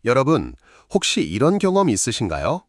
여러분, 혹시 이런 경험 있으신가요?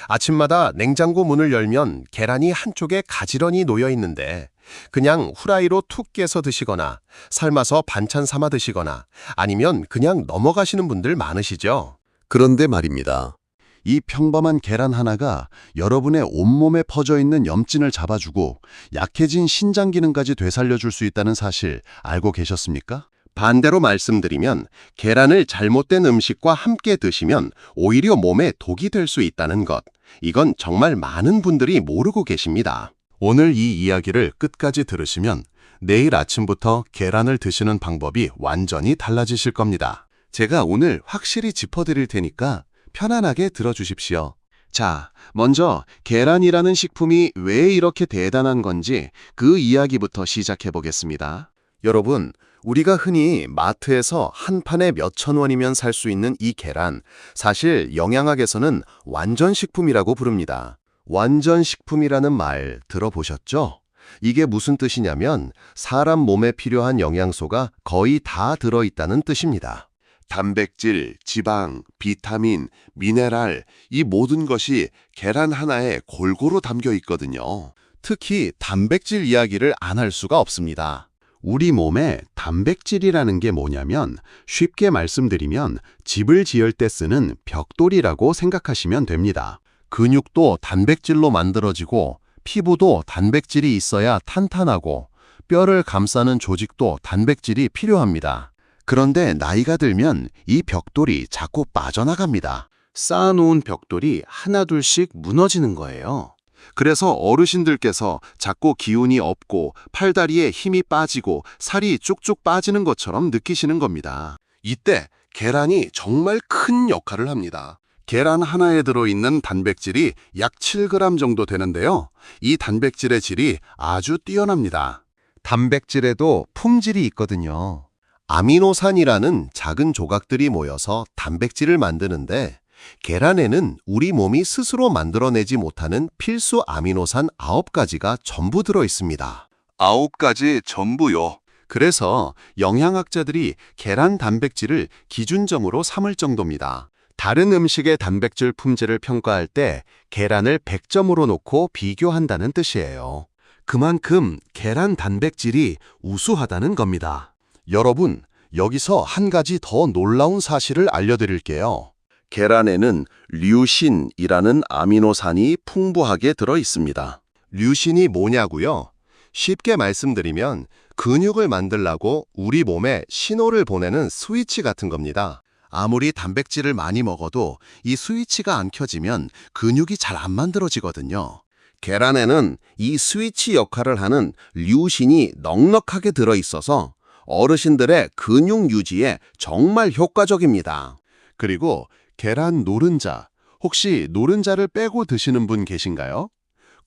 아침마다 냉장고 문을 열면 계란이 한쪽에 가지런히 놓여 있는데 그냥 후라이로 툭 깨서 드시거나 삶아서 반찬 삼아 드시거나 아니면 그냥 넘어가시는 분들 많으시죠? 그런데 말입니다. 이 평범한 계란 하나가 여러분의 온몸에 퍼져 있는 염증을 잡아주고 약해진 신장 기능까지 되살려줄 수 있다는 사실 알고 계셨습니까? 반대로 말씀드리면 계란을 잘못된 음식과 함께 드시면 오히려 몸에 독이 될 수 있다는 것. 이건 정말 많은 분들이 모르고 계십니다. 오늘 이 이야기를 끝까지 들으시면 내일 아침부터 계란을 드시는 방법이 완전히 달라지실 겁니다. 제가 오늘 확실히 짚어드릴 테니까 편안하게 들어주십시오. 자, 먼저 계란이라는 식품이 왜 이렇게 대단한 건지 그 이야기부터 시작해 보겠습니다. 여러분, 우리가 흔히 마트에서 한 판에 몇천 원이면 살 수 있는 이 계란, 사실 영양학에서는 완전식품이라고 부릅니다. 완전식품이라는 말 들어보셨죠? 이게 무슨 뜻이냐면 사람 몸에 필요한 영양소가 거의 다 들어있다는 뜻입니다. 단백질, 지방, 비타민, 미네랄, 이 모든 것이 계란 하나에 골고루 담겨 있거든요. 특히 단백질 이야기를 안 할 수가 없습니다. 우리 몸에 단백질이라는 게 뭐냐면 쉽게 말씀드리면 집을 지을 때 쓰는 벽돌이라고 생각하시면 됩니다. 근육도 단백질로 만들어지고 피부도 단백질이 있어야 탄탄하고 뼈를 감싸는 조직도 단백질이 필요합니다. 그런데 나이가 들면 이 벽돌이 자꾸 빠져나갑니다. 쌓아놓은 벽돌이 하나둘씩 무너지는 거예요. 그래서 어르신들께서 자꾸 기운이 없고 팔다리에 힘이 빠지고 살이 쭉쭉 빠지는 것처럼 느끼시는 겁니다. 이때 계란이 정말 큰 역할을 합니다. 계란 하나에 들어있는 단백질이 약 7g 정도 되는데요. 이 단백질의 질이 아주 뛰어납니다. 단백질에도 품질이 있거든요. 아미노산이라는 작은 조각들이 모여서 단백질을 만드는데 계란에는 우리 몸이 스스로 만들어내지 못하는 필수 아미노산 9가지가 전부 들어 있습니다. 9가지 전부요. 그래서 영양학자들이 계란 단백질을 기준점으로 삼을 정도입니다. 다른 음식의 단백질 품질을 평가할 때 계란을 100점으로 놓고 비교한다는 뜻이에요. 그만큼 계란 단백질이 우수하다는 겁니다. 여러분, 여기서 한 가지 더 놀라운 사실을 알려드릴게요. 계란에는 류신이라는 아미노산이 풍부하게 들어 있습니다. 류신이 뭐냐고요? 쉽게 말씀드리면 근육을 만들라고 우리 몸에 신호를 보내는 스위치 같은 겁니다. 아무리 단백질을 많이 먹어도 이 스위치가 안 켜지면 근육이 잘 안 만들어지거든요. 계란에는 이 스위치 역할을 하는 류신이 넉넉하게 들어 있어서 어르신들의 근육 유지에 정말 효과적입니다. 그리고 계란 노른자, 혹시 노른자를 빼고 드시는 분 계신가요?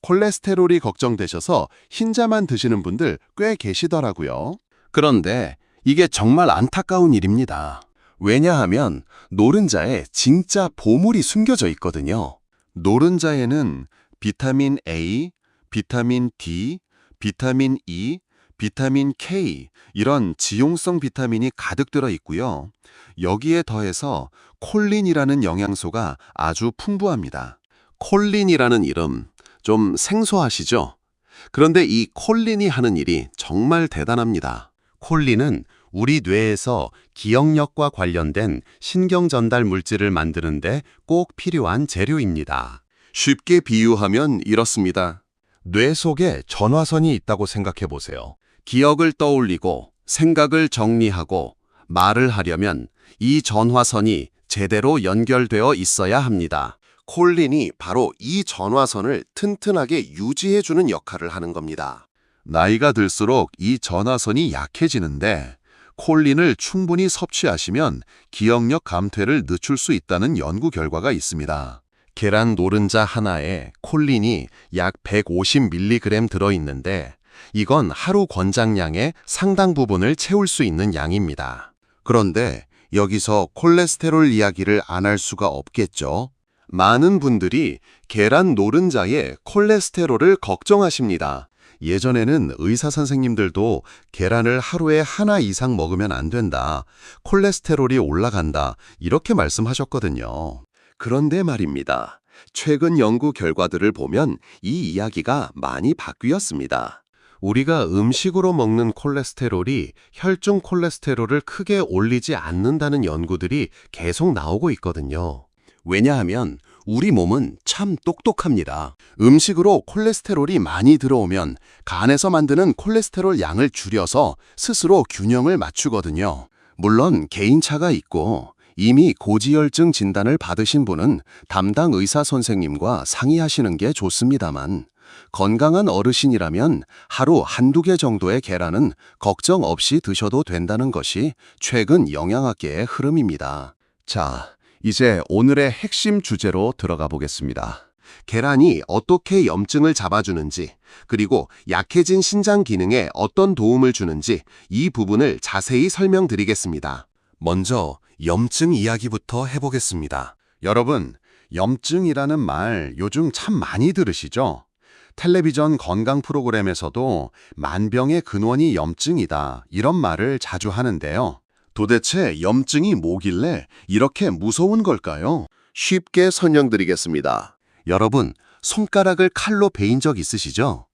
콜레스테롤이 걱정되셔서 흰자만 드시는 분들 꽤 계시더라고요. 그런데 이게 정말 안타까운 일입니다. 왜냐하면 노른자에 진짜 보물이 숨겨져 있거든요. 노른자에는 비타민 A, 비타민 D, 비타민 E, 비타민 K 이런 지용성 비타민이 가득 들어 있고요. 여기에 더해서 콜린이라는 영양소가 아주 풍부합니다. 콜린이라는 이름 좀 생소하시죠? 그런데 이 콜린이 하는 일이 정말 대단합니다. 콜린은 우리 뇌에서 기억력과 관련된 신경 전달 물질을 만드는데 꼭 필요한 재료입니다. 쉽게 비유하면 이렇습니다. 뇌 속에 전화선이 있다고 생각해 보세요. 기억을 떠올리고 생각을 정리하고 말을 하려면 이 전화선이 제대로 연결되어 있어야 합니다. 콜린이 바로 이 전화선을 튼튼하게 유지해주는 역할을 하는 겁니다. 나이가 들수록 이 전화선이 약해지는데 콜린을 충분히 섭취하시면 기억력 감퇴를 늦출 수 있다는 연구 결과가 있습니다. 계란 노른자 하나에 콜린이 약 150mg 들어있는데 이건 하루 권장량의 상당 부분을 채울 수 있는 양입니다. 그런데 여기서 콜레스테롤 이야기를 안 할 수가 없겠죠. 많은 분들이 계란 노른자의 콜레스테롤을 걱정하십니다. 예전에는 의사 선생님들도 계란을 하루에 하나 이상 먹으면 안 된다, 콜레스테롤이 올라간다, 이렇게 말씀하셨거든요. 그런데 말입니다. 최근 연구 결과들을 보면 이 이야기가 많이 바뀌었습니다. 우리가 음식으로 먹는 콜레스테롤이 혈중 콜레스테롤을 크게 올리지 않는다는 연구들이 계속 나오고 있거든요. 왜냐하면 우리 몸은 참 똑똑합니다. 음식으로 콜레스테롤이 많이 들어오면 간에서 만드는 콜레스테롤 양을 줄여서 스스로 균형을 맞추거든요. 물론 개인차가 있고 이미 고지혈증 진단을 받으신 분은 담당 의사 선생님과 상의하시는 게 좋습니다만, 건강한 어르신이라면 하루 한두 개 정도의 계란은 걱정 없이 드셔도 된다는 것이 최근 영양학계의 흐름입니다. 자, 이제 오늘의 핵심 주제로 들어가 보겠습니다. 계란이 어떻게 염증을 잡아주는지, 그리고 약해진 신장 기능에 어떤 도움을 주는지 이 부분을 자세히 설명드리겠습니다. 먼저 염증 이야기부터 해보겠습니다. 여러분, 염증이라는 말 요즘 참 많이 들으시죠? 텔레비전 건강 프로그램에서도 만병의 근원이 염증이다, 이런 말을 자주 하는데요. 도대체 염증이 뭐길래 이렇게 무서운 걸까요? 쉽게 설명드리겠습니다. 여러분, 손가락을 칼로 베인 적 있으시죠?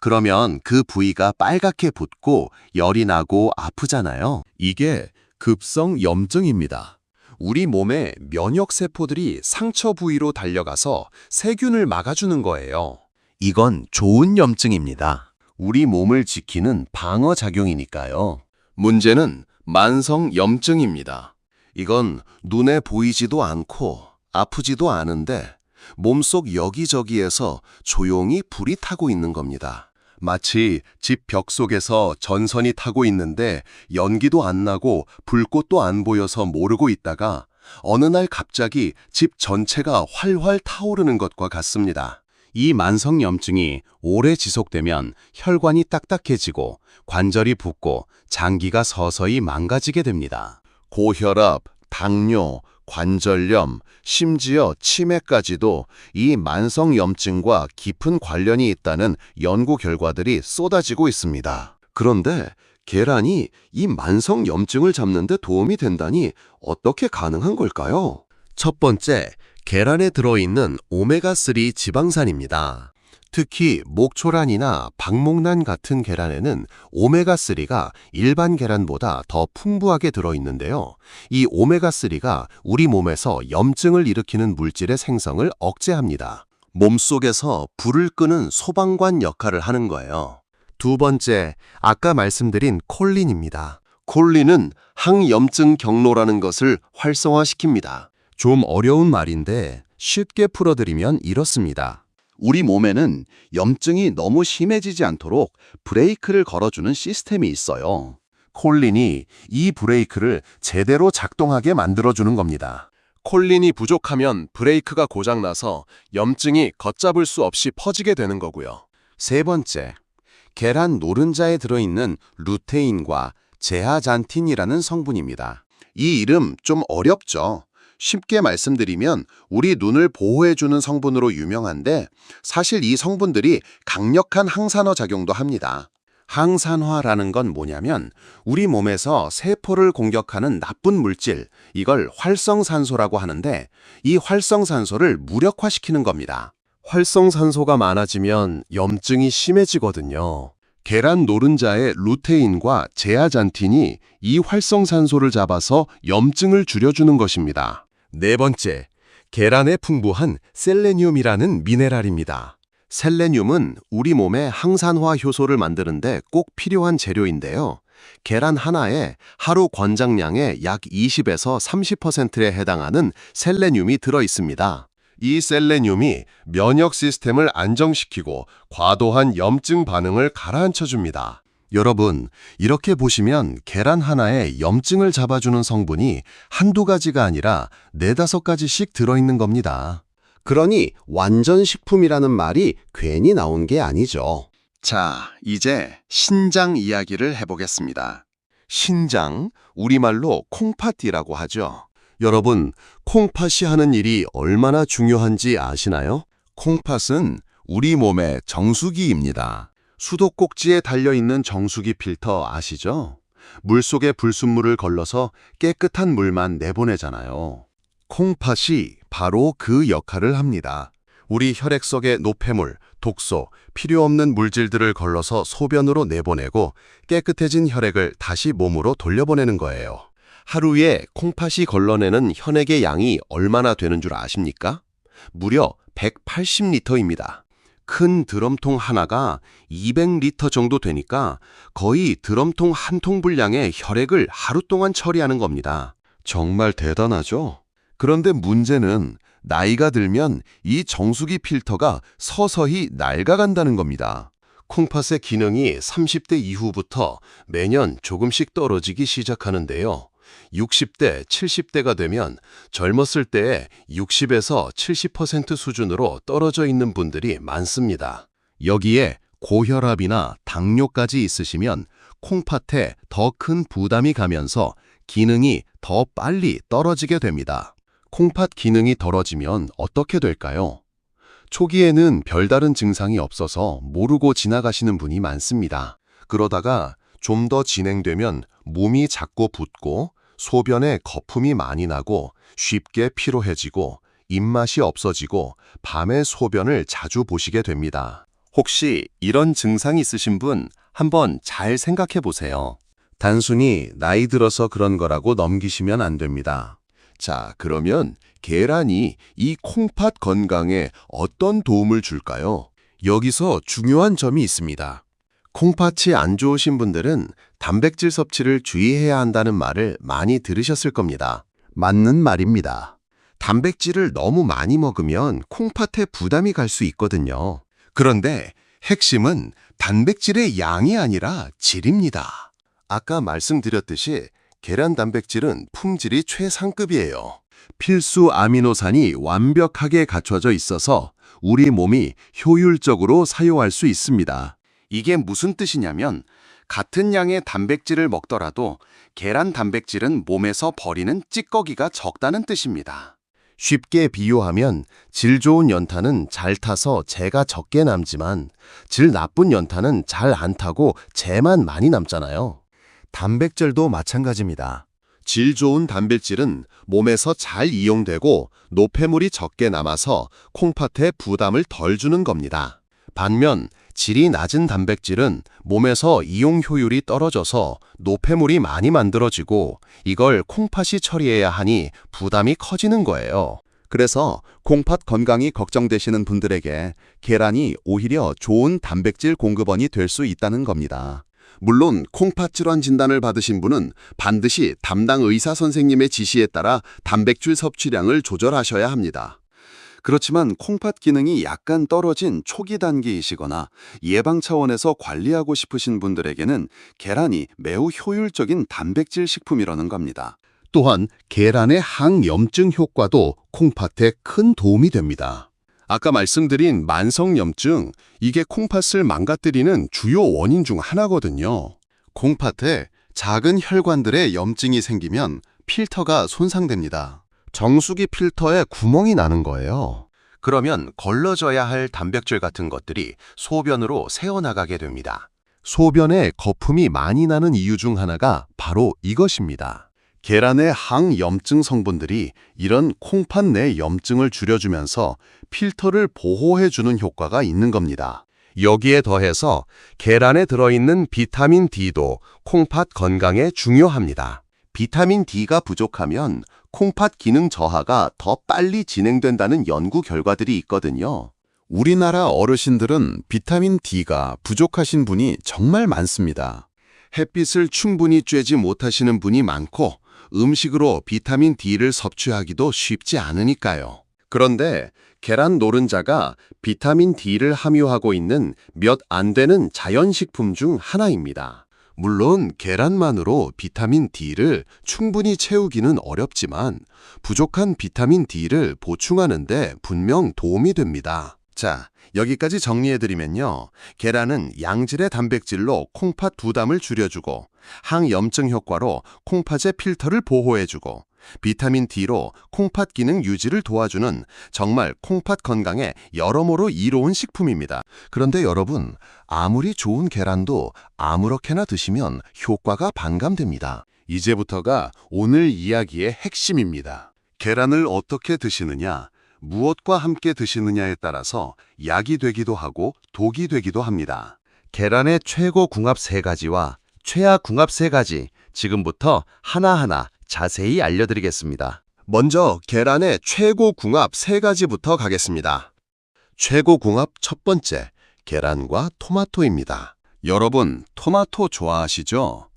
그러면 그 부위가 빨갛게 붓고 열이 나고 아프잖아요. 이게 급성 염증입니다. 우리 몸의 면역세포들이 상처 부위로 달려가서 세균을 막아주는 거예요. 이건 좋은 염증입니다. 우리 몸을 지키는 방어작용이니까요. 문제는 만성 염증입니다. 이건 눈에 보이지도 않고 아프지도 않은데 몸속 여기저기에서 조용히 불이 타고 있는 겁니다. 마치 집 벽 속에서 전선이 타고 있는데 연기도 안 나고 불꽃도 안 보여서 모르고 있다가 어느 날 갑자기 집 전체가 활활 타오르는 것과 같습니다. 이 만성염증이 오래 지속되면 혈관이 딱딱해지고 관절이 붓고 장기가 서서히 망가지게 됩니다. 고혈압, 당뇨, 관절염, 심지어 치매까지도 이 만성염증과 깊은 관련이 있다는 연구 결과들이 쏟아지고 있습니다. 그런데 계란이 이 만성염증을 잡는 데 도움이 된다니 어떻게 가능한 걸까요? 첫 번째, 계란에 들어있는 오메가3 지방산입니다. 특히 목초란이나 박목란 같은 계란에는 오메가3가 일반 계란보다 더 풍부하게 들어있는데요. 이 오메가3가 우리 몸에서 염증을 일으키는 물질의 생성을 억제합니다. 몸속에서 불을 끄는 소방관 역할을 하는 거예요. 두 번째, 아까 말씀드린 콜린입니다. 콜린은 항염증 경로라는 것을 활성화시킵니다. 좀 어려운 말인데 쉽게 풀어드리면 이렇습니다. 우리 몸에는 염증이 너무 심해지지 않도록 브레이크를 걸어주는 시스템이 있어요. 콜린이 이 브레이크를 제대로 작동하게 만들어주는 겁니다. 콜린이 부족하면 브레이크가 고장나서 염증이 걷잡을 수 없이 퍼지게 되는 거고요. 세 번째, 계란 노른자에 들어있는 루테인과 제아잔틴이라는 성분입니다. 이 이름 좀 어렵죠? 쉽게 말씀드리면 우리 눈을 보호해주는 성분으로 유명한데 사실 이 성분들이 강력한 항산화 작용도 합니다. 항산화라는 건 뭐냐면 우리 몸에서 세포를 공격하는 나쁜 물질, 이걸 활성산소라고 하는데 이 활성산소를 무력화시키는 겁니다. 활성산소가 많아지면 염증이 심해지거든요. 계란 노른자의 루테인과 제아잔틴이 이 활성산소를 잡아서 염증을 줄여주는 것입니다. 네 번째, 계란에 풍부한 셀레늄이라는 미네랄입니다. 셀레늄은 우리 몸의 항산화 효소를 만드는데 꼭 필요한 재료인데요. 계란 하나에 하루 권장량의 약 20에서 30%에 해당하는 셀레늄이 들어 있습니다. 이 셀레늄이 면역 시스템을 안정시키고 과도한 염증 반응을 가라앉혀 줍니다. 여러분, 이렇게 보시면 계란 하나에 염증을 잡아주는 성분이 한두 가지가 아니라 4-5가지씩 들어있는 겁니다. 그러니 완전 식품이라는 말이 괜히 나온 게 아니죠. 자, 이제 신장 이야기를 해보겠습니다. 신장, 우리말로 콩팥이라고 하죠. 여러분, 콩팥이 하는 일이 얼마나 중요한지 아시나요? 콩팥은 우리 몸의 정수기입니다. 수도꼭지에 달려있는 정수기 필터 아시죠? 물속에 불순물을 걸러서 깨끗한 물만 내보내잖아요. 콩팥이 바로 그 역할을 합니다. 우리 혈액 속의 노폐물, 독소, 필요 없는 물질들을 걸러서 소변으로 내보내고 깨끗해진 혈액을 다시 몸으로 돌려보내는 거예요. 하루에 콩팥이 걸러내는 혈액의 양이 얼마나 되는 줄 아십니까? 무려 180리터입니다. 큰 드럼통 하나가 200리터 정도 되니까 거의 드럼통 한 통 분량의 혈액을 하루 동안 처리하는 겁니다. 정말 대단하죠? 그런데 문제는 나이가 들면 이 정수기 필터가 서서히 낡아간다는 겁니다. 콩팥의 기능이 30대 이후부터 매년 조금씩 떨어지기 시작하는데요. 60대, 70대가 되면 젊었을 때의 60에서 70% 수준으로 떨어져 있는 분들이 많습니다. 여기에 고혈압이나 당뇨까지 있으시면 콩팥에 더 큰 부담이 가면서 기능이 더 빨리 떨어지게 됩니다. 콩팥 기능이 떨어지면 어떻게 될까요? 초기에는 별다른 증상이 없어서 모르고 지나가시는 분이 많습니다. 그러다가 좀 더 진행되면 몸이 자꾸 붓고 소변에 거품이 많이 나고 쉽게 피로해지고 입맛이 없어지고 밤에 소변을 자주 보시게 됩니다. 혹시 이런 증상이 있으신 분 한번 잘 생각해 보세요. 단순히 나이 들어서 그런 거라고 넘기시면 안 됩니다. 자, 그러면 계란이 이 콩팥 건강에 어떤 도움을 줄까요? 여기서 중요한 점이 있습니다. 콩팥이 안 좋으신 분들은 단백질 섭취를 주의해야 한다는 말을 많이 들으셨을 겁니다. 맞는 말입니다. 단백질을 너무 많이 먹으면 콩팥에 부담이 갈 수 있거든요. 그런데 핵심은 단백질의 양이 아니라 질입니다. 아까 말씀드렸듯이 계란 단백질은 품질이 최상급이에요. 필수 아미노산이 완벽하게 갖춰져 있어서 우리 몸이 효율적으로 사용할 수 있습니다. 이게 무슨 뜻이냐면 같은 양의 단백질을 먹더라도 계란 단백질은 몸에서 버리는 찌꺼기가 적다는 뜻입니다. 쉽게 비유하면 질 좋은 연탄은 잘 타서 재가 적게 남지만 질 나쁜 연탄은 잘 안 타고 재만 많이 남잖아요. 단백질도 마찬가지입니다. 질 좋은 단백질은 몸에서 잘 이용되고 노폐물이 적게 남아서 콩팥에 부담을 덜 주는 겁니다. 반면 질이 낮은 단백질은 몸에서 이용 효율이 떨어져서 노폐물이 많이 만들어지고 이걸 콩팥이 처리해야 하니 부담이 커지는 거예요. 그래서 콩팥 건강이 걱정되시는 분들에게 계란이 오히려 좋은 단백질 공급원이 될 수 있다는 겁니다. 물론 콩팥 질환 진단을 받으신 분은 반드시 담당 의사 선생님의 지시에 따라 단백질 섭취량을 조절하셔야 합니다. 그렇지만 콩팥 기능이 약간 떨어진 초기 단계이시거나 예방 차원에서 관리하고 싶으신 분들에게는 계란이 매우 효율적인 단백질 식품이라는 겁니다. 또한 계란의 항염증 효과도 콩팥에 큰 도움이 됩니다. 아까 말씀드린 만성염증, 이게 콩팥을 망가뜨리는 주요 원인 중 하나거든요. 콩팥에 작은 혈관들에 염증이 생기면 필터가 손상됩니다. 정수기 필터에 구멍이 나는 거예요. 그러면 걸러져야 할 단백질 같은 것들이 소변으로 새어나가게 됩니다. 소변에 거품이 많이 나는 이유 중 하나가 바로 이것입니다. 계란의 항염증 성분들이 이런 콩팥 내 염증을 줄여주면서 필터를 보호해주는 효과가 있는 겁니다. 여기에 더해서 계란에 들어있는 비타민 D도 콩팥 건강에 중요합니다. 비타민 D가 부족하면 콩팥 기능 저하가 더 빨리 진행된다는 연구 결과들이 있거든요. 우리나라 어르신들은 비타민 D가 부족하신 분이 정말 많습니다. 햇빛을 충분히 쬐지 못하시는 분이 많고 음식으로 비타민 D를 섭취하기도 쉽지 않으니까요. 그런데 계란 노른자가 비타민 D를 함유하고 있는 몇 안 되는 자연식품 중 하나입니다. 물론 계란만으로 비타민 D를 충분히 채우기는 어렵지만 부족한 비타민 D를 보충하는 데 분명 도움이 됩니다. 자, 여기까지 정리해드리면요. 계란은 양질의 단백질로 콩팥 부담을 줄여주고 항염증 효과로 콩팥의 필터를 보호해주고 비타민 D로 콩팥 기능 유지를 도와주는 정말 콩팥 건강에 여러모로 이로운 식품입니다. 그런데 여러분, 아무리 좋은 계란도 아무렇게나 드시면 효과가 반감됩니다. 이제부터가 오늘 이야기의 핵심입니다. 계란을 어떻게 드시느냐, 무엇과 함께 드시느냐에 따라서 약이 되기도 하고 독이 되기도 합니다. 계란의 최고 궁합 3가지와 최하 궁합 3가지, 지금부터 하나하나 자세히 알려드리겠습니다. 먼저 계란의 최고 궁합 3가지부터 가겠습니다. 최고 궁합 첫 번째, 계란과 토마토입니다. 여러분, 토마토 좋아하시죠?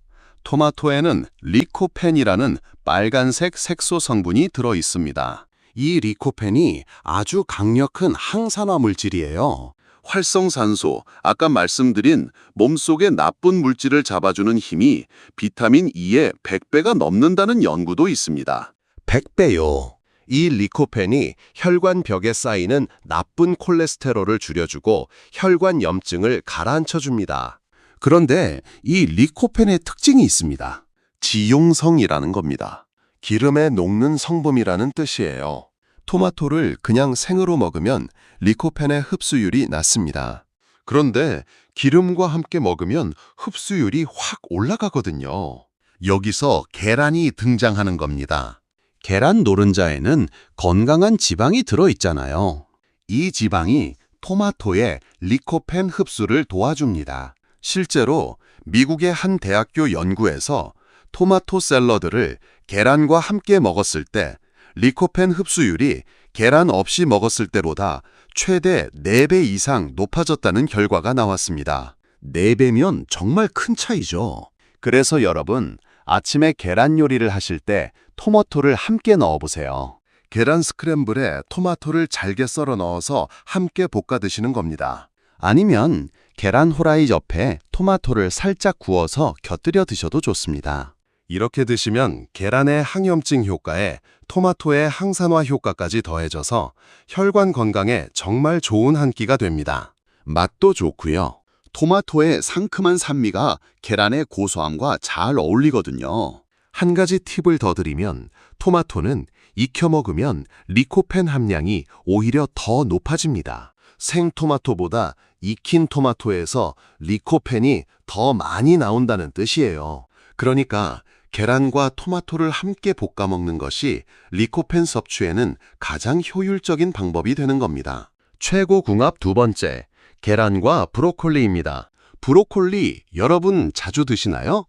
토마토에는 리코펜이라는 빨간색 색소 성분이 들어 있습니다. 이 리코펜이 아주 강력한 항산화 물질이에요. 활성산소, 아까 말씀드린 몸속의 나쁜 물질을 잡아주는 힘이 비타민 E의 100배가 넘는다는 연구도 있습니다. 100배요. 이 리코펜이 혈관 벽에 쌓이는 나쁜 콜레스테롤을 줄여주고 혈관 염증을 가라앉혀줍니다. 그런데 이 리코펜의 특징이 있습니다. 지용성이라는 겁니다. 기름에 녹는 성분이라는 뜻이에요. 토마토를 그냥 생으로 먹으면 리코펜의 흡수율이 낮습니다. 그런데 기름과 함께 먹으면 흡수율이 확 올라가거든요. 여기서 계란이 등장하는 겁니다. 계란 노른자에는 건강한 지방이 들어있잖아요. 이 지방이 토마토의 리코펜 흡수를 도와줍니다. 실제로 미국의 한 대학교 연구에서 토마토 샐러드를 계란과 함께 먹었을 때 리코펜 흡수율이 계란 없이 먹었을 때보다 최대 4배 이상 높아졌다는 결과가 나왔습니다. 4배면 정말 큰 차이죠. 그래서 여러분, 아침에 계란 요리를 하실 때 토마토를 함께 넣어보세요. 계란 스크램블에 토마토를 잘게 썰어 넣어서 함께 볶아 드시는 겁니다. 아니면 계란 후라이 옆에 토마토를 살짝 구워서 곁들여 드셔도 좋습니다. 이렇게 드시면 계란의 항염증 효과에 토마토의 항산화 효과까지 더해져서 혈관 건강에 정말 좋은 한 끼가 됩니다. 맛도 좋고요. 토마토의 상큼한 산미가 계란의 고소함과 잘 어울리거든요. 한 가지 팁을 더 드리면 토마토는 익혀 먹으면 리코펜 함량이 오히려 더 높아집니다. 생토마토보다 익힌 토마토에서 리코펜이 더 많이 나온다는 뜻이에요. 그러니까 계란과 토마토를 함께 볶아 먹는 것이 리코펜 섭취에는 가장 효율적인 방법이 되는 겁니다. 최고 궁합 두 번째, 계란과 브로콜리입니다. 브로콜리 여러분 자주 드시나요?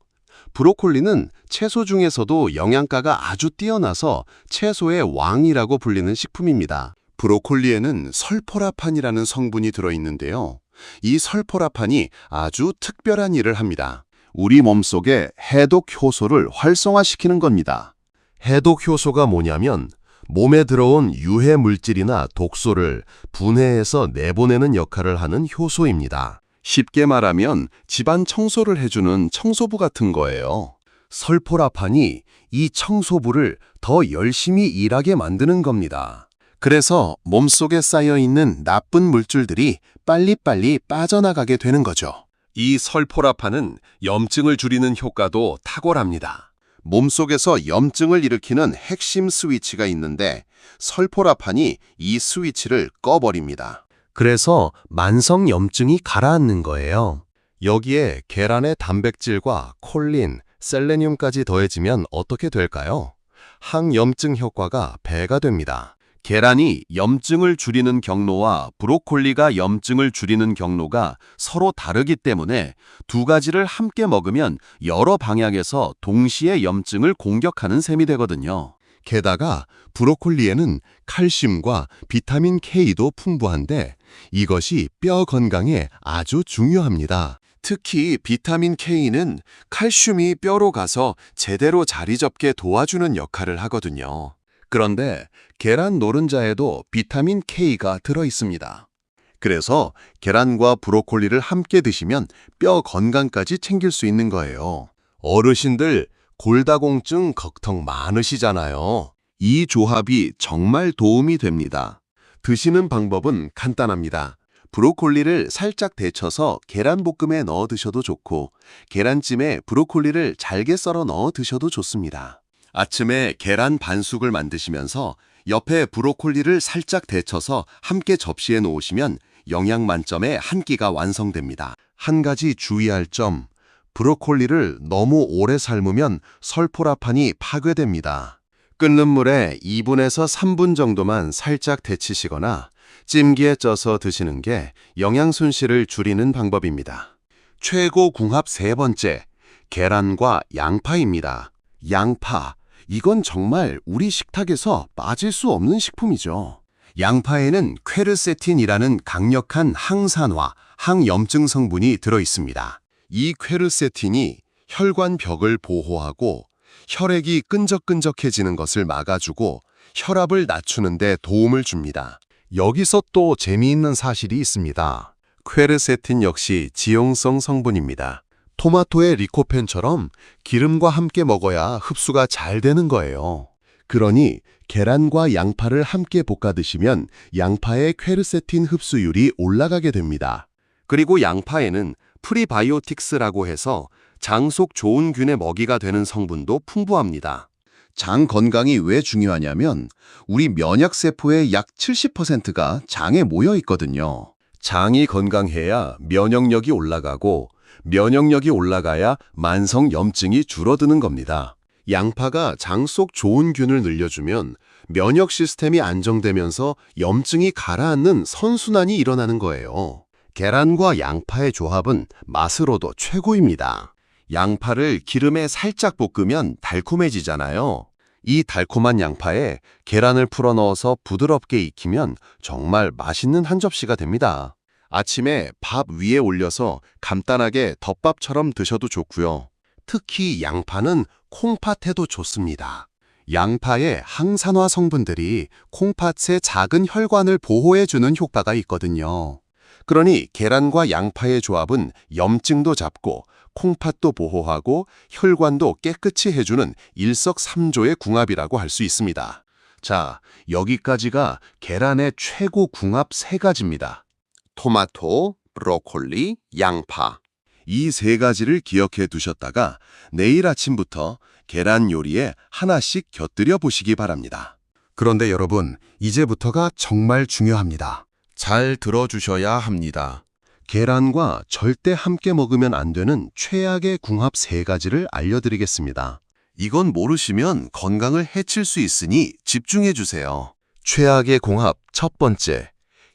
브로콜리는 채소 중에서도 영양가가 아주 뛰어나서 채소의 왕이라고 불리는 식품입니다. 브로콜리에는 설포라판이라는 성분이 들어있는데요. 이 설포라판이 아주 특별한 일을 합니다. 우리 몸속의 해독 효소를 활성화시키는 겁니다. 해독 효소가 뭐냐면 몸에 들어온 유해 물질이나 독소를 분해해서 내보내는 역할을 하는 효소입니다. 쉽게 말하면 집안 청소를 해주는 청소부 같은 거예요. 설포라판이 이 청소부를 더 열심히 일하게 만드는 겁니다. 그래서 몸속에 쌓여있는 나쁜 물질들이 빨리빨리 빠져나가게 되는 거죠. 이 설포라판은 염증을 줄이는 효과도 탁월합니다. 몸속에서 염증을 일으키는 핵심 스위치가 있는데 설포라판이 이 스위치를 꺼버립니다. 그래서 만성 염증이 가라앉는 거예요. 여기에 계란의 단백질과 콜린, 셀레늄까지 더해지면 어떻게 될까요? 항염증 효과가 배가 됩니다. 계란이 염증을 줄이는 경로와 브로콜리가 염증을 줄이는 경로가 서로 다르기 때문에 두 가지를 함께 먹으면 여러 방향에서 동시에 염증을 공격하는 셈이 되거든요. 게다가 브로콜리에는 칼슘과 비타민 K도 풍부한데 이것이 뼈 건강에 아주 중요합니다. 특히 비타민 K는 칼슘이 뼈로 가서 제대로 자리 잡게 도와주는 역할을 하거든요. 그런데 계란 노른자에도 비타민 K가 들어 있습니다. 그래서 계란과 브로콜리를 함께 드시면 뼈 건강까지 챙길 수 있는 거예요. 어르신들 골다공증 걱정 많으시잖아요. 이 조합이 정말 도움이 됩니다. 드시는 방법은 간단합니다. 브로콜리를 살짝 데쳐서 계란볶음에 넣어 드셔도 좋고 계란찜에 브로콜리를 잘게 썰어 넣어 드셔도 좋습니다. 아침에 계란 반숙을 만드시면서 옆에 브로콜리를 살짝 데쳐서 함께 접시에 놓으시면 영양 만점의 한 끼가 완성됩니다. 한 가지 주의할 점, 브로콜리를 너무 오래 삶으면 설포라판이 파괴됩니다. 끓는 물에 2분에서 3분 정도만 살짝 데치시거나 찜기에 쪄서 드시는 게 영양 손실을 줄이는 방법입니다. 최고 궁합 세 번째, 계란과 양파입니다. 양파, 이건 정말 우리 식탁에서 빠질 수 없는 식품이죠. 양파에는 퀘르세틴이라는 강력한 항산화, 항염증 성분이 들어 있습니다. 이 퀘르세틴이 혈관 벽을 보호하고 혈액이 끈적끈적해지는 것을 막아주고 혈압을 낮추는 데 도움을 줍니다. 여기서 또 재미있는 사실이 있습니다. 퀘르세틴 역시 지용성 성분입니다. 토마토의 리코펜처럼 기름과 함께 먹어야 흡수가 잘 되는 거예요. 그러니 계란과 양파를 함께 볶아 드시면 양파의 퀘르세틴 흡수율이 올라가게 됩니다. 그리고 양파에는 프리바이오틱스라고 해서 장 속 좋은 균의 먹이가 되는 성분도 풍부합니다. 장 건강이 왜 중요하냐면 우리 면역세포의 약 70%가 장에 모여 있거든요. 장이 건강해야 면역력이 올라가고 면역력이 올라가야 만성 염증이 줄어드는 겁니다. 양파가 장 속 좋은 균을 늘려주면 면역 시스템이 안정되면서 염증이 가라앉는 선순환이 일어나는 거예요. 계란과 양파의 조합은 맛으로도 최고입니다. 양파를 기름에 살짝 볶으면 달콤해지잖아요. 이 달콤한 양파에 계란을 풀어 넣어서 부드럽게 익히면 정말 맛있는 한 접시가 됩니다. 아침에 밥 위에 올려서 간단하게 덮밥처럼 드셔도 좋고요. 특히 양파는 콩팥에도 좋습니다. 양파의 항산화 성분들이 콩팥의 작은 혈관을 보호해주는 효과가 있거든요. 그러니 계란과 양파의 조합은 염증도 잡고 콩팥도 보호하고 혈관도 깨끗이 해주는 일석삼조의 궁합이라고 할 수 있습니다. 자, 여기까지가 계란의 최고 궁합 세 가지입니다. 토마토, 브로콜리, 양파. 이 세 가지를 기억해 두셨다가 내일 아침부터 계란 요리에 하나씩 곁들여 보시기 바랍니다. 그런데 여러분, 이제부터가 정말 중요합니다. 잘 들어주셔야 합니다. 계란과 절대 함께 먹으면 안 되는 최악의 궁합 세 가지를 알려드리겠습니다. 이건 모르시면 건강을 해칠 수 있으니 집중해 주세요. 최악의 궁합 첫 번째,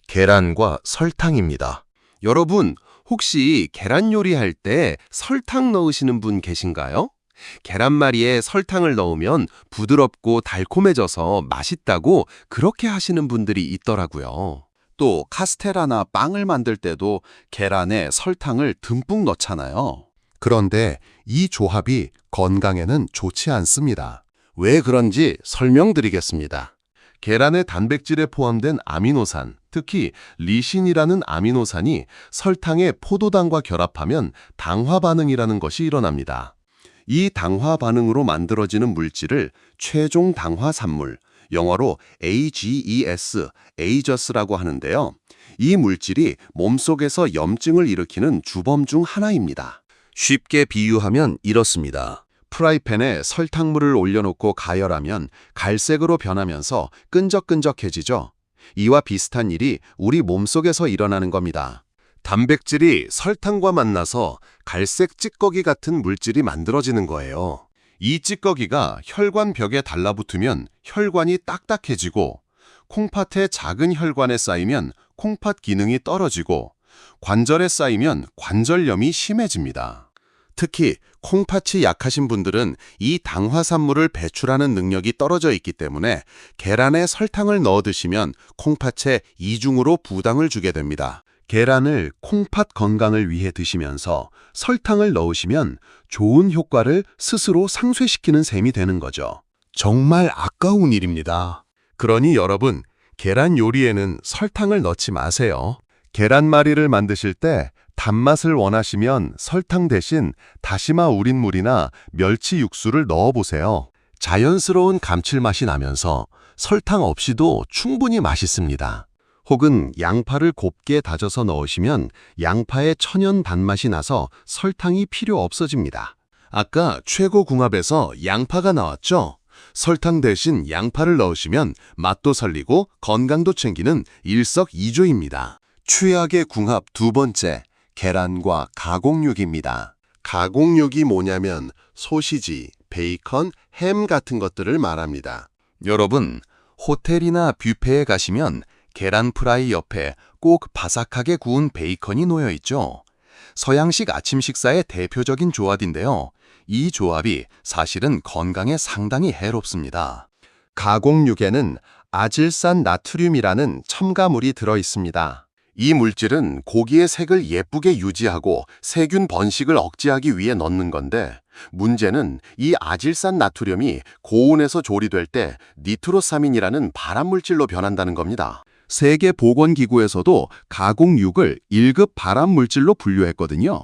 계란과 설탕입니다. 여러분, 혹시 계란 요리할 때 설탕 넣으시는 분 계신가요? 계란말이에 설탕을 넣으면 부드럽고 달콤해져서 맛있다고 그렇게 하시는 분들이 있더라고요. 또 카스테라나 빵을 만들 때도 계란에 설탕을 듬뿍 넣잖아요. 그런데 이 조합이 건강에는 좋지 않습니다. 왜 그런지 설명드리겠습니다. 계란의 단백질에 포함된 아미노산, 특히 리신이라는 아미노산이 설탕의 포도당과 결합하면 당화 반응이라는 것이 일어납니다. 이 당화 반응으로 만들어지는 물질을 최종 당화 산물, 영어로 AGEs, AGEs라고 하는데요. 이 물질이 몸속에서 염증을 일으키는 주범 중 하나입니다. 쉽게 비유하면 이렇습니다. 프라이팬에 설탕물을 올려놓고 가열하면 갈색으로 변하면서 끈적끈적해지죠. 이와 비슷한 일이 우리 몸속에서 일어나는 겁니다. 단백질이 설탕과 만나서 갈색 찌꺼기 같은 물질이 만들어지는 거예요. 이 찌꺼기가 혈관 벽에 달라붙으면 혈관이 딱딱해지고 콩팥의 작은 혈관에 쌓이면 콩팥 기능이 떨어지고 관절에 쌓이면 관절염이 심해집니다. 특히 콩팥이 약하신 분들은 이 당화산물을 배출하는 능력이 떨어져 있기 때문에 계란에 설탕을 넣어 드시면 콩팥에 이중으로 부담을 주게 됩니다. 계란을 콩팥 건강을 위해 드시면서 설탕을 넣으시면 좋은 효과를 스스로 상쇄시키는 셈이 되는 거죠. 정말 아까운 일입니다. 그러니 여러분, 계란 요리에는 설탕을 넣지 마세요. 계란말이를 만드실 때 단맛을 원하시면 설탕 대신 다시마 우린물이나 멸치 육수를 넣어보세요. 자연스러운 감칠맛이 나면서 설탕 없이도 충분히 맛있습니다. 혹은 양파를 곱게 다져서 넣으시면 양파의 천연 단맛이 나서 설탕이 필요 없어집니다. 아까 최고 궁합에서 양파가 나왔죠? 설탕 대신 양파를 넣으시면 맛도 살리고 건강도 챙기는 일석이조입니다. 최악의 궁합 두 번째, 계란과 가공육입니다. 가공육이 뭐냐면 소시지, 베이컨, 햄 같은 것들을 말합니다. 여러분, 호텔이나 뷔페에 가시면 계란 프라이 옆에 꼭 바삭하게 구운 베이컨이 놓여 있죠. 서양식 아침 식사의 대표적인 조합인데요. 이 조합이 사실은 건강에 상당히 해롭습니다. 가공육에는 아질산 나트륨이라는 첨가물이 들어 있습니다. 이 물질은 고기의 색을 예쁘게 유지하고 세균 번식을 억제하기 위해 넣는 건데, 문제는 이 아질산 나트륨이 고온에서 조리될 때 니트로사민이라는 발암물질로 변한다는 겁니다. 세계보건기구에서도 가공육을 1급 발암물질로 분류했거든요.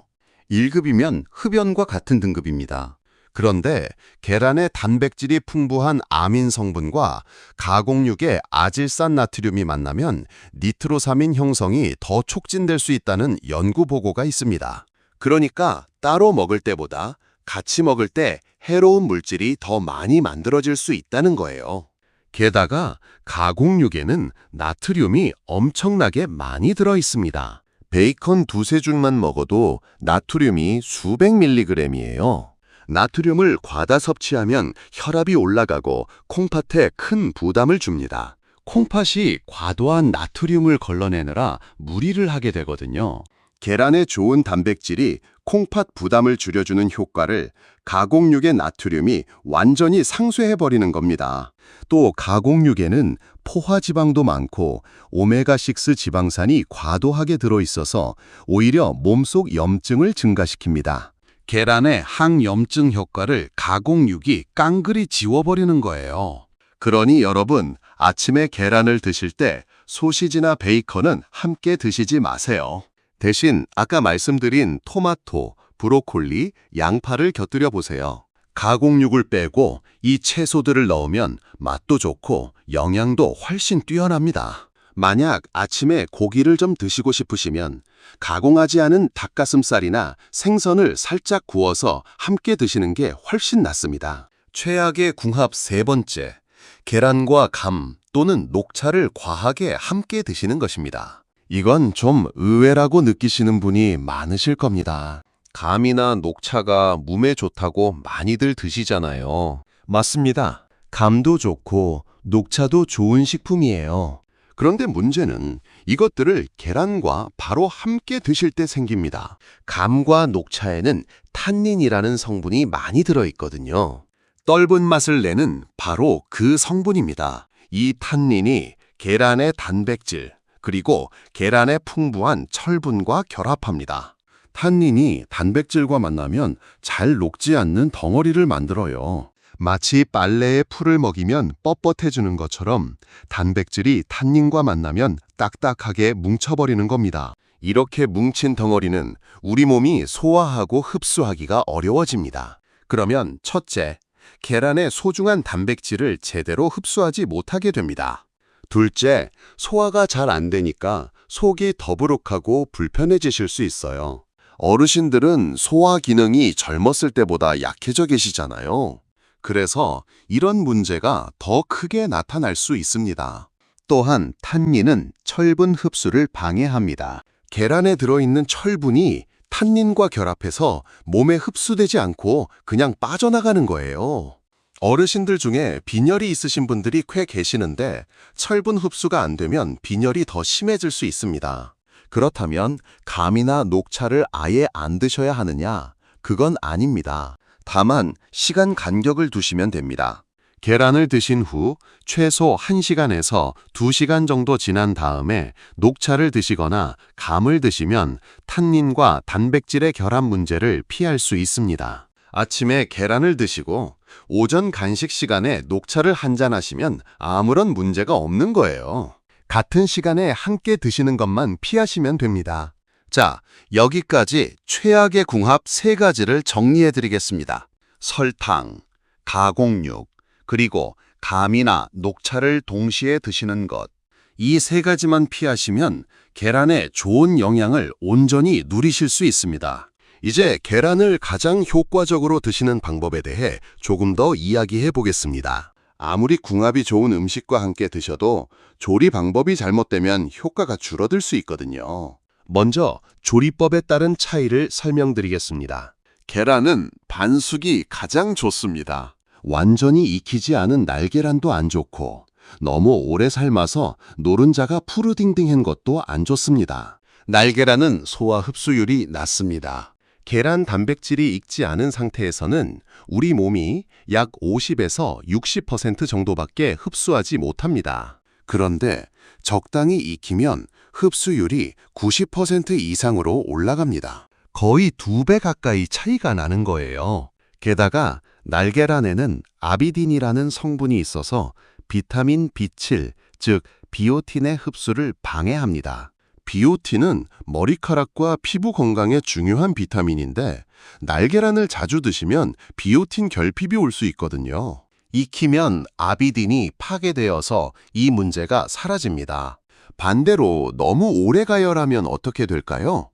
1급이면 흡연과 같은 등급입니다. 그런데 계란의 단백질이 풍부한 아민 성분과 가공육의 아질산 나트륨이 만나면 니트로사민 형성이 더 촉진될 수 있다는 연구 보고가 있습니다. 그러니까 따로 먹을 때보다 같이 먹을 때 해로운 물질이 더 많이 만들어질 수 있다는 거예요. 게다가 가공육에는 나트륨이 엄청나게 많이 들어 있습니다. 베이컨 두세 줄만 먹어도 나트륨이 수백 밀리그램이에요. 나트륨을 과다 섭취하면 혈압이 올라가고 콩팥에 큰 부담을 줍니다. 콩팥이 과도한 나트륨을 걸러내느라 무리를 하게 되거든요. 계란에 좋은 단백질이 콩팥 부담을 줄여주는 효과를 가공육의 나트륨이 완전히 상쇄해버리는 겁니다. 또 가공육에는 포화지방도 많고 오메가6 지방산이 과도하게 들어있어서 오히려 몸속 염증을 증가시킵니다. 계란의 항염증 효과를 가공육이 깡그리 지워버리는 거예요. 그러니 여러분, 아침에 계란을 드실 때 소시지나 베이컨은 함께 드시지 마세요. 대신 아까 말씀드린 토마토, 브로콜리, 양파를 곁들여 보세요. 가공육을 빼고 이 채소들을 넣으면 맛도 좋고 영양도 훨씬 뛰어납니다. 만약 아침에 고기를 좀 드시고 싶으시면 가공하지 않은 닭가슴살이나 생선을 살짝 구워서 함께 드시는 게 훨씬 낫습니다. 최악의 궁합 세 번째, 계란과 감 또는 녹차를 과하게 함께 드시는 것입니다. 이건 좀 의외라고 느끼시는 분이 많으실 겁니다. 감이나 녹차가 몸에 좋다고 많이들 드시잖아요. 맞습니다. 감도 좋고 녹차도 좋은 식품이에요. 그런데 문제는 이것들을 계란과 바로 함께 드실 때 생깁니다. 감과 녹차에는 탄닌이라는 성분이 많이 들어있거든요. 떫은 맛을 내는 바로 그 성분입니다. 이 탄닌이 계란의 단백질, 그리고 계란의 풍부한 철분과 결합합니다. 탄닌이 단백질과 만나면 잘 녹지 않는 덩어리를 만들어요. 마치 빨래에 풀을 먹이면 뻣뻣해지는 것처럼 단백질이 탄닌과 만나면 딱딱하게 뭉쳐버리는 겁니다. 이렇게 뭉친 덩어리는 우리 몸이 소화하고 흡수하기가 어려워집니다. 그러면 첫째, 계란의 소중한 단백질을 제대로 흡수하지 못하게 됩니다. 둘째, 소화가 잘 안 되니까 속이 더부룩하고 불편해지실 수 있어요. 어르신들은 소화 기능이 젊었을 때보다 약해져 계시잖아요. 그래서 이런 문제가 더 크게 나타날 수 있습니다. 또한 탄닌은 철분 흡수를 방해합니다. 계란에 들어있는 철분이 탄닌과 결합해서 몸에 흡수되지 않고 그냥 빠져나가는 거예요. 어르신들 중에 빈혈이 있으신 분들이 꽤 계시는데 철분 흡수가 안 되면 빈혈이 더 심해질 수 있습니다. 그렇다면 감이나 녹차를 아예 안 드셔야 하느냐? 그건 아닙니다. 다만 시간 간격을 두시면 됩니다. 계란을 드신 후 최소 1시간에서 2시간 정도 지난 다음에 녹차를 드시거나 감을 드시면 탄닌과 단백질의 결합 문제를 피할 수 있습니다. 아침에 계란을 드시고 오전 간식 시간에 녹차를 한잔 하시면 아무런 문제가 없는 거예요. 같은 시간에 함께 드시는 것만 피하시면 됩니다. 자, 여기까지 최악의 궁합 3가지를 정리해드리겠습니다. 설탕, 가공육, 그리고 감이나 녹차를 동시에 드시는 것. 이 3가지만 피하시면 계란의 좋은 영양을 온전히 누리실 수 있습니다. 이제 계란을 가장 효과적으로 드시는 방법에 대해 조금 더 이야기해 보겠습니다. 아무리 궁합이 좋은 음식과 함께 드셔도 조리 방법이 잘못되면 효과가 줄어들 수 있거든요. 먼저 조리법에 따른 차이를 설명드리겠습니다. 계란은 반숙이 가장 좋습니다. 완전히 익히지 않은 날계란도 안 좋고 너무 오래 삶아서 노른자가 푸르딩딩한 것도 안 좋습니다. 날계란은 소화 흡수율이 낮습니다. 계란 단백질이 익지 않은 상태에서는 우리 몸이 약 50에서 60% 정도밖에 흡수하지 못합니다. 그런데 적당히 익히면 흡수율이 90% 이상으로 올라갑니다. 거의 2배 가까이 차이가 나는 거예요. 게다가 날계란에는 아비딘이라는 성분이 있어서 비타민 B7, 즉 비오틴의 흡수를 방해합니다. 비오틴은 머리카락과 피부 건강에 중요한 비타민인데 날계란을 자주 드시면 비오틴 결핍이 올 수 있거든요. 익히면 아비딘이 파괴되어서 이 문제가 사라집니다. 반대로 너무 오래 가열하면 어떻게 될까요?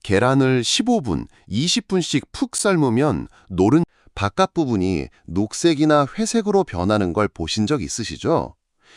계란을 15분, 20분씩 푹 삶으면 노른 바깥 부분이 녹색이나 회색으로 변하는 걸 보신 적 있으시죠?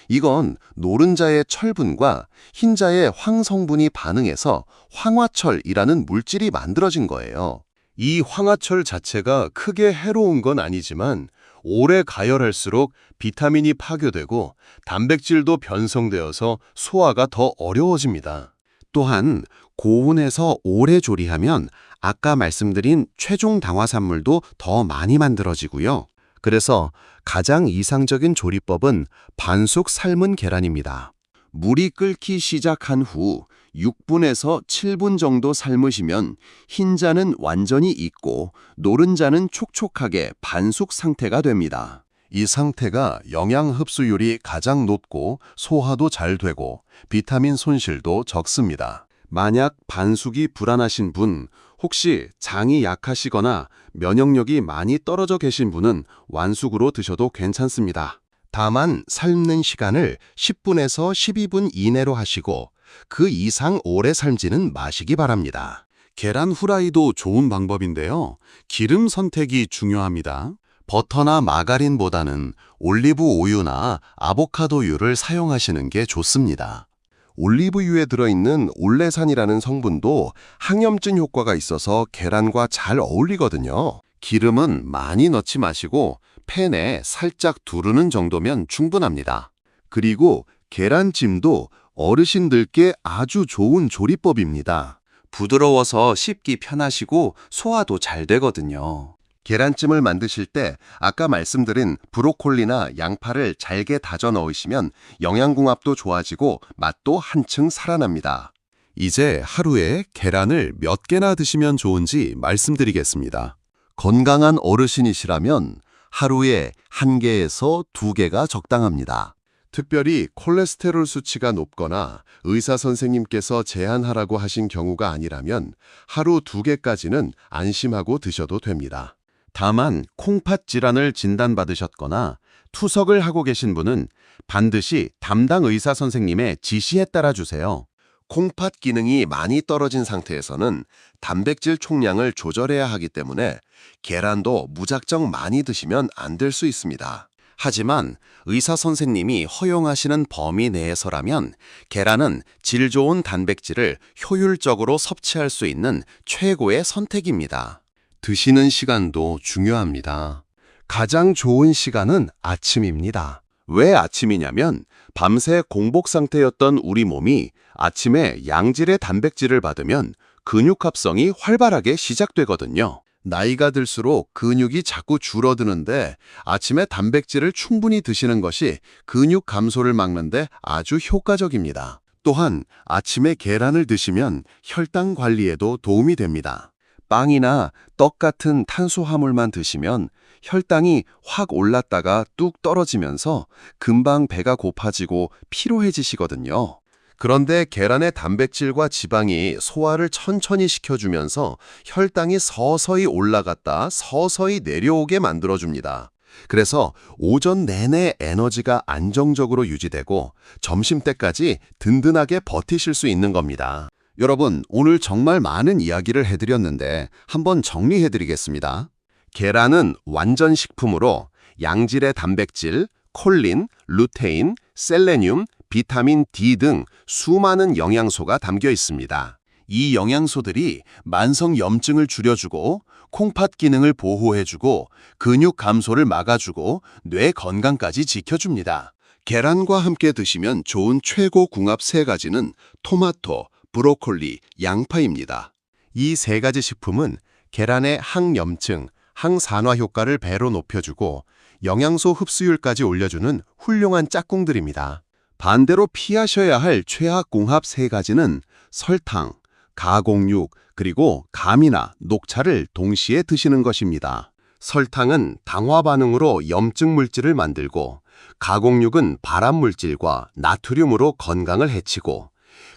이건 노른자의 철분과 흰자의 황성분이 반응해서 황화철이라는 물질이 만들어진 거예요. 이 황화철 자체가 크게 해로운 건 아니지만 오래 가열할수록 비타민이 파괴되고 단백질도 변성되어서 소화가 더 어려워집니다. 또한 고온에서 오래 조리하면 아까 말씀드린 최종 당화산물도 더 많이 만들어지고요. 그래서 가장 이상적인 조리법은 반숙 삶은 계란입니다. 물이 끓기 시작한 후 6분에서 7분 정도 삶으시면 흰자는 완전히 익고 노른자는 촉촉하게 반숙 상태가 됩니다. 이 상태가 영양 흡수율이 가장 높고 소화도 잘 되고 비타민 손실도 적습니다. 만약 반숙이 불안하신 분, 혹시 장이 약하시거나 면역력이 많이 떨어져 계신 분은 완숙으로 드셔도 괜찮습니다. 다만 삶는 시간을 10분에서 12분 이내로 하시고 그 이상 오래 삶지는 마시기 바랍니다. 계란 후라이도 좋은 방법인데요. 기름 선택이 중요합니다. 버터나 마가린보다는 올리브 오유나 아보카도유를 사용하시는 게 좋습니다. 올리브유에 들어있는 올레산이라는 성분도 항염증 효과가 있어서 계란과 잘 어울리거든요. 기름은 많이 넣지 마시고 팬에 살짝 두르는 정도면 충분합니다. 그리고 계란찜도 어르신들께 아주 좋은 조리법입니다. 부드러워서 씹기 편하시고 소화도 잘 되거든요. 계란찜을 만드실 때 아까 말씀드린 브로콜리나 양파를 잘게 다져 넣으시면 영양궁합도 좋아지고 맛도 한층 살아납니다. 이제 하루에 계란을 몇 개나 드시면 좋은지 말씀드리겠습니다. 건강한 어르신이시라면 하루에 1개에서 2개가 적당합니다. 특별히 콜레스테롤 수치가 높거나 의사 선생님께서 제한하라고 하신 경우가 아니라면 하루 2개까지는 안심하고 드셔도 됩니다. 다만 콩팥 질환을 진단받으셨거나 투석을 하고 계신 분은 반드시 담당 의사 선생님의 지시에 따라 주세요. 콩팥 기능이 많이 떨어진 상태에서는 단백질 총량을 조절해야 하기 때문에 계란도 무작정 많이 드시면 안 될 수 있습니다. 하지만 의사 선생님이 허용하시는 범위 내에서라면 계란은 질 좋은 단백질을 효율적으로 섭취할 수 있는 최고의 선택입니다. 드시는 시간도 중요합니다. 가장 좋은 시간은 아침입니다. 왜 아침이냐면 밤새 공복 상태였던 우리 몸이 아침에 양질의 단백질을 받으면 근육 합성이 활발하게 시작되거든요. 나이가 들수록 근육이 자꾸 줄어드는데 아침에 단백질을 충분히 드시는 것이 근육 감소를 막는데 아주 효과적입니다. 또한 아침에 계란을 드시면 혈당 관리에도 도움이 됩니다. 빵이나 떡 같은 탄수화물만 드시면 혈당이 확 올랐다가 뚝 떨어지면서 금방 배가 고파지고 피로해지시거든요. 그런데 계란의 단백질과 지방이 소화를 천천히 시켜주면서 혈당이 서서히 올라갔다 서서히 내려오게 만들어줍니다. 그래서 오전 내내 에너지가 안정적으로 유지되고 점심때까지 든든하게 버티실 수 있는 겁니다. 여러분, 오늘 정말 많은 이야기를 해드렸는데 한번 정리해드리겠습니다. 계란은 완전 식품으로 양질의 단백질, 콜린, 루테인, 셀레늄, 비타민 D 등 수많은 영양소가 담겨 있습니다. 이 영양소들이 만성 염증을 줄여주고 콩팥 기능을 보호해주고 근육 감소를 막아주고 뇌 건강까지 지켜줍니다. 계란과 함께 드시면 좋은 최고 궁합 3가지는 토마토, 브로콜리, 양파입니다. 이 3가지 식품은 계란의 항염증, 항산화 효과를 배로 높여주고 영양소 흡수율까지 올려주는 훌륭한 짝꿍들입니다. 반대로 피하셔야 할 최악 궁합 3가지는 설탕, 가공육, 그리고 감이나 녹차를 동시에 드시는 것입니다. 설탕은 당화 반응으로 염증 물질을 만들고 가공육은 발암 물질과 나트륨으로 건강을 해치고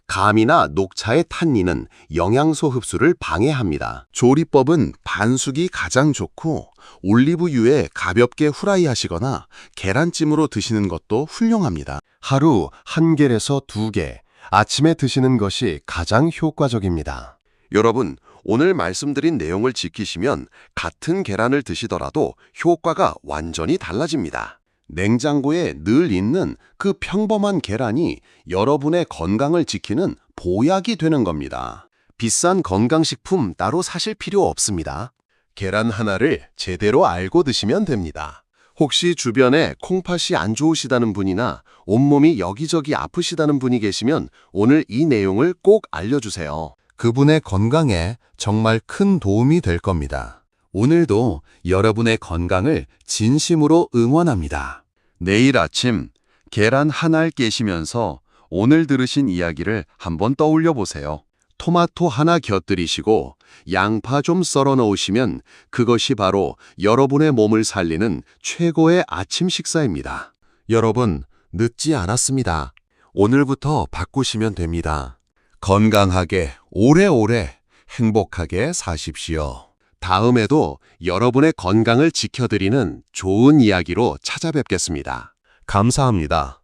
감이나 녹차의 탄닌은 영양소 흡수를 방해합니다. 조리법은 반숙이 가장 좋고 올리브유에 가볍게 후라이 하시거나 계란찜으로 드시는 것도 훌륭합니다. 하루 1개에서 2개, 아침에 드시는 것이 가장 효과적입니다. 여러분, 오늘 말씀드린 내용을 지키시면 같은 계란을 드시더라도 효과가 완전히 달라집니다. 냉장고에 늘 있는 그 평범한 계란이 여러분의 건강을 지키는 보약이 되는 겁니다. 비싼 건강식품 따로 사실 필요 없습니다. 계란 하나를 제대로 알고 드시면 됩니다. 혹시 주변에 콩팥이 안 좋으시다는 분이나 온몸이 여기저기 아프시다는 분이 계시면 오늘 이 내용을 꼭 알려주세요. 그분의 건강에 정말 큰 도움이 될 겁니다. 오늘도 여러분의 건강을 진심으로 응원합니다. 내일 아침 계란 하나를 깨시면서 오늘 들으신 이야기를 한번 떠올려 보세요. 토마토 하나 곁들이시고 양파 좀 썰어 넣으시면 그것이 바로 여러분의 몸을 살리는 최고의 아침 식사입니다. 여러분, 늦지 않았습니다. 오늘부터 바꾸시면 됩니다. 건강하게 오래오래 행복하게 사십시오. 다음에도 여러분의 건강을 지켜드리는 좋은 이야기로 찾아뵙겠습니다. 감사합니다.